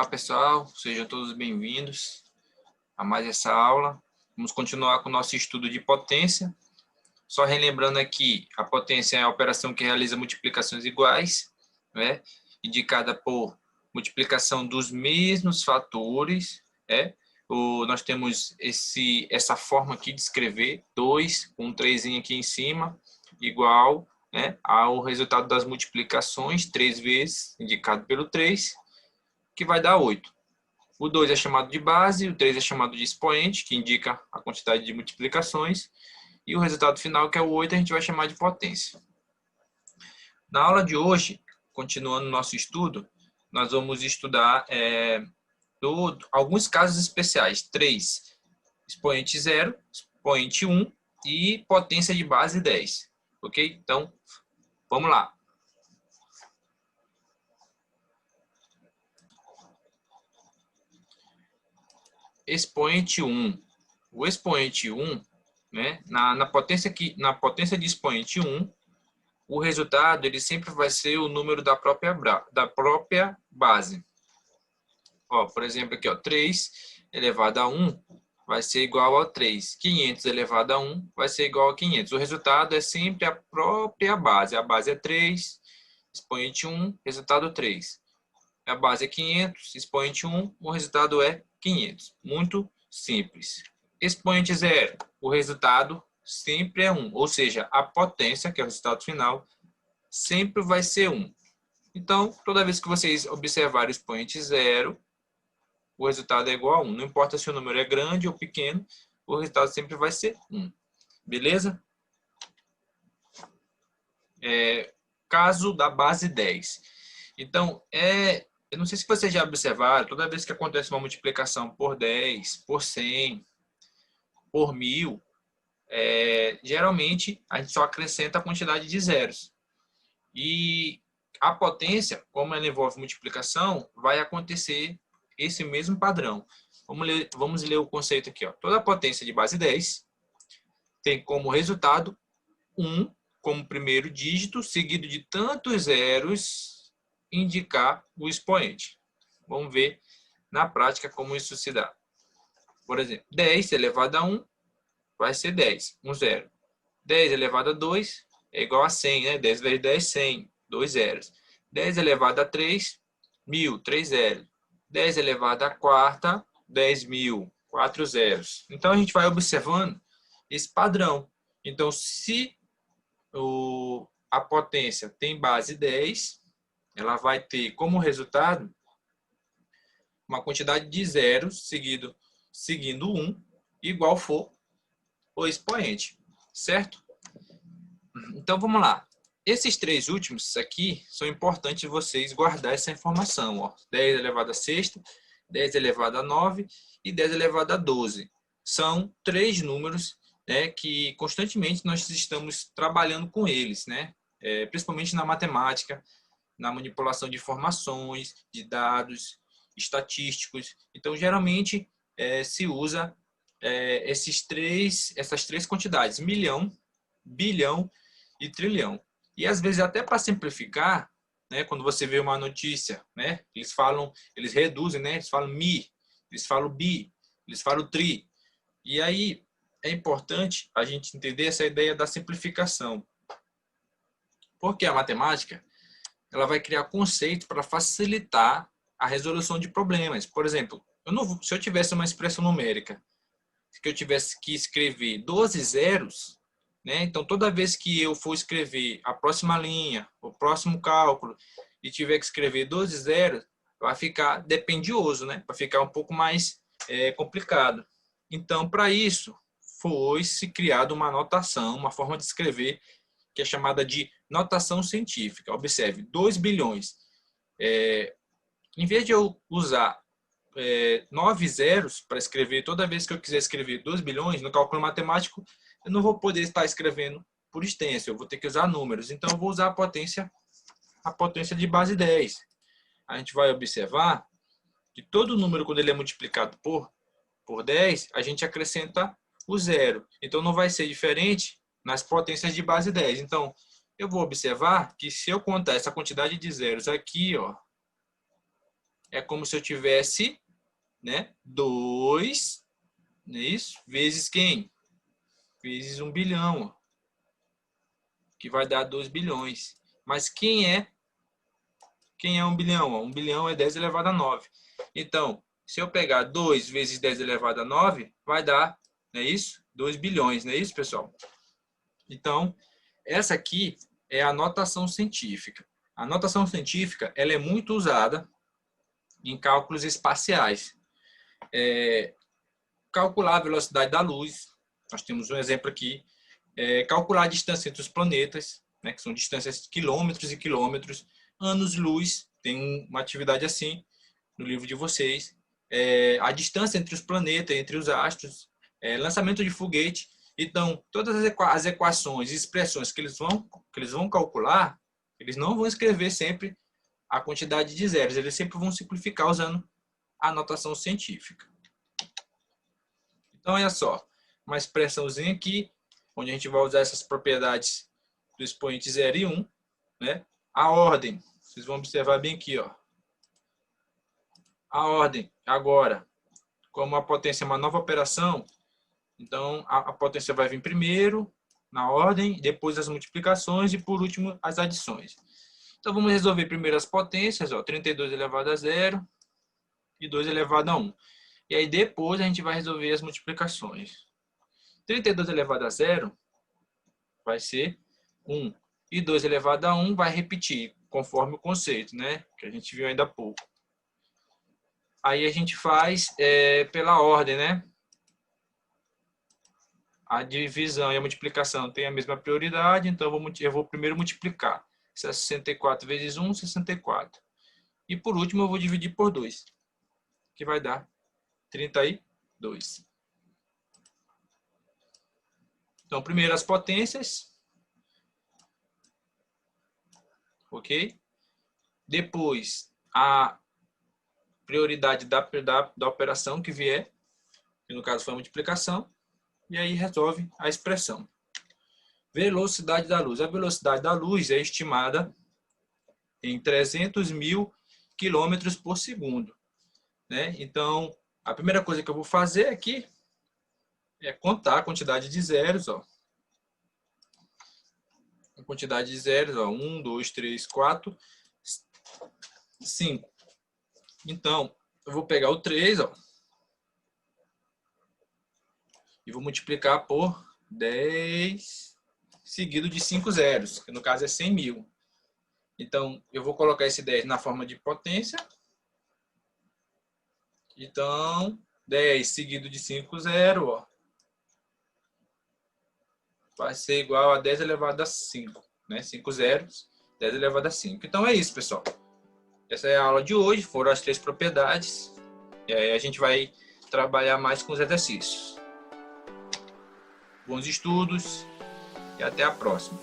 Olá pessoal, sejam todos bem-vindos a mais essa aula. Vamos continuar com o nosso estudo de potência. Só relembrando aqui, a potência é a operação que realiza multiplicações iguais, né? Indicada por multiplicação dos mesmos fatores. Nós temos essa forma aqui de escrever, 2 com um 3 aqui em cima, igual, né, ao resultado das multiplicações, 3 vezes, indicado pelo 3, que vai dar 8. O 2 é chamado de base, o 3 é chamado de expoente, que indica a quantidade de multiplicações, e o resultado final, que é o 8, a gente vai chamar de potência. Na aula de hoje, continuando o nosso estudo, nós vamos estudar alguns casos especiais, 3, expoente 0, expoente 1 e potência de base 10. Ok? Então, vamos lá. Expoente 1. O expoente 1, né, na potência de expoente 1, o resultado ele sempre vai ser o número da própria base. Ó, por exemplo, aqui, ó, 3 elevado a 1 vai ser igual a 3. 500 elevado a 1 vai ser igual a 500. O resultado é sempre a própria base. A base é 3, expoente 1, resultado 3. A base é 500, expoente 1, o resultado é 500. Muito simples. Expoente 0, o resultado sempre é 1. Ou seja, a potência, que é o resultado final, sempre vai ser 1. Então, toda vez que vocês observarem o expoente 0, o resultado é igual a 1. Não importa se o número é grande ou pequeno, o resultado sempre vai ser 1. Beleza? Caso da base 10. Então, eu não sei se vocês já observaram, toda vez que acontece uma multiplicação por 10, por 100, por 1000, geralmente a gente só acrescenta a quantidade de zeros. E a potência, como ela envolve multiplicação, vai acontecer esse mesmo padrão. Vamos ler o conceito aqui. Ó. Toda potência de base 10 tem como resultado 1 como primeiro dígito, seguido de tantos zeros, indicar o expoente. Vamos ver na prática como isso se dá. Por exemplo, 10 elevado a 1 vai ser 10, 1 zero. 10 elevado a 2 é igual a 100, né? 10 vezes 10, 100, 2 zeros. 10 elevado a 3, 1000, 3 zeros. 10 elevado a quarta, 10.000, 4 zeros. Então, a gente vai observando esse padrão. Então, se a potência tem base 10, ela vai ter como resultado uma quantidade de zeros seguindo 1, igual for o expoente, certo? Então, vamos lá. Esses três últimos aqui são importantes vocês guardar essa informação. Ó. 10 elevado a sexta, 10 elevado a 9 e 10 elevado a 12. São três números, né, que constantemente nós estamos trabalhando com eles, né? Principalmente na matemática, na manipulação de informações, de dados estatísticos. Então, geralmente, se usa essas três quantidades, milhão, bilhão e trilhão. E, às vezes, até para simplificar, né, quando você vê uma notícia, né, eles reduzem, né, eles falam mi, eles falam bi, eles falam tri. E aí é importante a gente entender essa ideia da simplificação. Porque a matemática ela vai criar conceito para facilitar a resolução de problemas. Por exemplo, se eu tivesse uma expressão numérica, que eu tivesse que escrever 12 zeros, né? Então, toda vez que eu for escrever a próxima linha, o próximo cálculo, e tiver que escrever 12 zeros, vai ficar dependioso, né? Vai ficar um pouco mais complicado. Então, para isso, foi-se criada uma notação, uma forma de escrever, que é chamada de notação científica. Observe, 2 bilhões. Em vez de eu usar 9 zeros para escrever, toda vez que eu quiser escrever 2 bilhões, no cálculo matemático, eu não vou poder estar escrevendo por extenso, eu vou ter que usar números. Então, eu vou usar a potência de base 10. A gente vai observar que todo número, quando ele é multiplicado por 10, a gente acrescenta o zero. Então, não vai ser diferente nas potências de base 10. Então, eu vou observar que se eu contar essa quantidade de zeros aqui, ó, é como se eu tivesse, né, 2, não é isso? Vezes quem? Vezes 1 bilhão, ó, que vai dar 2 bilhões. Mas quem é 1 bilhão? Ó, 1 bilhão é 10 elevado a 9. Então, se eu pegar 2 vezes 10 elevado a 9, vai dar, não é isso? 2 bilhões, não é isso, pessoal? Então, essa aqui é a notação científica. A notação científica, ela é muito usada em cálculos espaciais. Calcular a velocidade da luz, nós temos um exemplo aqui. Calcular a distância entre os planetas, né, que são distâncias de quilômetros e quilômetros. Anos-luz, tem uma atividade assim no livro de vocês. A distância entre os planetas, entre os astros. Lançamento de foguete. Então, todas as equações e expressões que eles vão calcular, eles não vão escrever sempre a quantidade de zeros, eles sempre vão simplificar usando a notação científica. Então, olha só, uma expressãozinha aqui, onde a gente vai usar essas propriedades do expoente 0 e 1, né? A ordem, vocês vão observar bem aqui, ó. A ordem, agora, como a potência é uma nova operação, então a potência vai vir primeiro, na ordem, depois as multiplicações e, por último, as adições. Então, vamos resolver primeiro as potências, ó, 32 elevado a 0 e 2 elevado a 1. E aí, depois, a gente vai resolver as multiplicações. 32 elevado a 0 vai ser 1. E 2 elevado a 1 vai repetir, conforme o conceito, né? Que a gente viu ainda há pouco. Aí a gente faz pela ordem, né? A divisão e a multiplicação tem a mesma prioridade, então eu vou primeiro multiplicar. 64 vezes 1, 64. E por último eu vou dividir por 2, que vai dar 32. Então, primeiro as potências. Ok? Depois, a prioridade da operação que vier, que no caso foi a multiplicação. E aí resolve a expressão. Velocidade da luz. A velocidade da luz é estimada em 300 mil quilômetros por segundo, né? Então, a primeira coisa que eu vou fazer aqui é contar a quantidade de zeros, ó. A quantidade de zeros, ó, 1, 2, 3, 4, 5. Então, eu vou pegar o 3, ó, e vou multiplicar por 10 seguido de 5 zeros, que no caso é 100 mil. Então, eu vou colocar esse 10 na forma de potência. Então, 10 seguido de 5, 0, ó, vai ser igual a 10 elevado a 5. Né? 5 zeros, 10 elevado a 5. Então, é isso, pessoal. Essa é a aula de hoje. Foram as 3 propriedades. E aí a gente vai trabalhar mais com os exercícios. Bons estudos e até a próxima.